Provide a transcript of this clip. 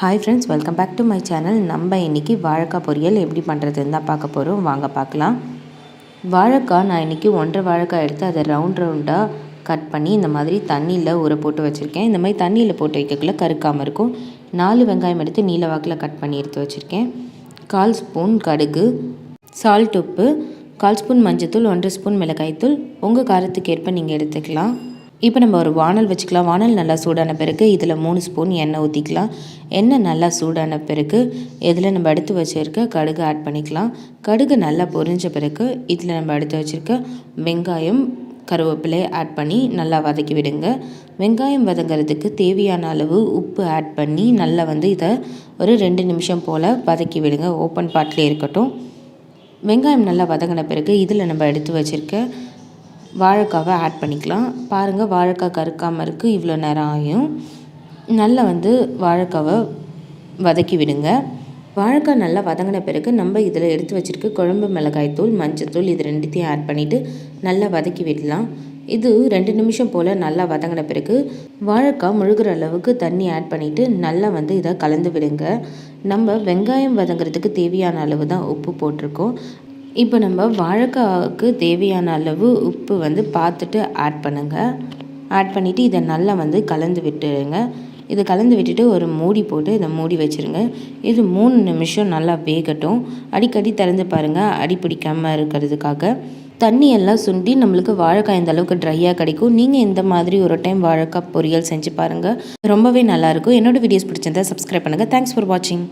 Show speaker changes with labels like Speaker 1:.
Speaker 1: Hi friends, welcome back to my channel. நம்ம இன்றைக்கி வாழைக்காய் பொரியல் எப்படி பண்ணுறதுன்னு தான் பார்க்க போகிறோம். வாங்க பார்க்கலாம். வாழைக்காய் நான் இன்றைக்கி 1.5 வாழைக்காய் எடுத்து அதை ரவுண்டாக கட் பண்ணி இந்த மாதிரி தண்ணியில் ஊற போட்டு வச்சுருக்கேன். இந்த மாதிரி தண்ணியில் போட்டு வைக்கக்குள்ள கருக்காமல் இருக்கும். 4 வெங்காயம் எடுத்து நீல வாக்கில் கட் பண்ணி எடுத்து வச்சுருக்கேன். 1/4 ஸ்பூன் கடுகு, சால்ட், உப்பு, 1/4 ஸ்பூன் மஞ்சத்தூள், 1 ஸ்பூன் மிளகாய்த்தூள், உங்கள் காரத்துக்கு ஏற்ப நீங்கள் எடுத்துக்கலாம். இப்போ நம்ம ஒரு வானல் வச்சுக்கலாம். வானல் நல்லா சூடான பிறகு இதில் 3 ஸ்பூன் எண்ணெய் ஊற்றிக்கலாம். எண்ணெய் நல்லா சூடான பிறகு இதில் நம்ம எடுத்து வச்சுருக்க கடுகு ஆட் பண்ணிக்கலாம். கடுகு நல்லா பொரிஞ்ச பிறகு இதில் நம்ம எடுத்து வச்சுருக்க வெங்காயம், கருவேப்பிலை ஆட் பண்ணி நல்லா வதக்கி விடுங்க. வெங்காயம் வதங்கிறதுக்கு தேவையான அளவு உப்பு ஆட் பண்ணி நல்லா இதை ஒரு 2 நிமிஷம் போல் வதக்கி விடுங்க. ஓப்பன் பாட்டிலே இருக்கட்டும். வெங்காயம் நல்லா வதங்கின பிறகு இதில் நம்ம எடுத்து வச்சுருக்க வாழைக்காவை ஆட் பண்ணிக்கலாம். பாருங்கள், வாழைக்காய் கருக்காமல் இருக்குது. இவ்வளோ நேரம் ஆகும். நல்லா வாழைக்காவை வதக்கி விடுங்க. வாழைக்காய் நல்லா வதங்கின பிறகு நம்ம இதில் எடுத்து வச்சுருக்க குழம்பு மிளகாய்த்தூள், மஞ்சத்தூள் இது 2த்தையும் ஆட் பண்ணிவிட்டு நல்லா வதக்கி விடலாம். இது 2 நிமிஷம் போல் நல்லா வதங்கின பிறகு வாழைக்காய் முழுகிற அளவுக்கு தண்ணி ஆட் பண்ணிவிட்டு நல்லா இதை கலந்து விடுங்க. நம்ம வெங்காயம் வதங்கிறதுக்கு தேவையான அளவு தான் உப்பு போட்டிருக்கோம். இப்போ நம்ம வாழைக்காய்க்கு தேவையான அளவு உப்பு பார்த்துட்டு ஆட் பண்ணுங்கள். ஆட் பண்ணிவிட்டு இதை நல்லா கலந்து விட்டுருங்க. இதை கலந்து விட்டுட்டு ஒரு மூடி போட்டு இதை மூடி வச்சுருங்க. இது 3 நிமிஷம் நல்லா வேகட்டும். அடிக்கடி திறந்து பாருங்கள், அடி பிடிக்காமல் இருக்கிறதுக்காக. தண்ணி எல்லாம் சுண்டி நம்மளுக்கு வாழைக்காய் இந்த அளவுக்கு ட்ரையாக கிடைக்கும். நீங்கள் இந்த மாதிரி ஒரு டைம் வாழைக்காய் பொரியல் செஞ்சு பாருங்கள். ரொம்பவே நல்லாயிருக்கும். என்னோடய வீடியோஸ் பிடிச்சிருந்தா சப்ஸ்கிரைப் பண்ணுங்கள். தேங்க்ஸ் ஃபார் வாட்சிங்.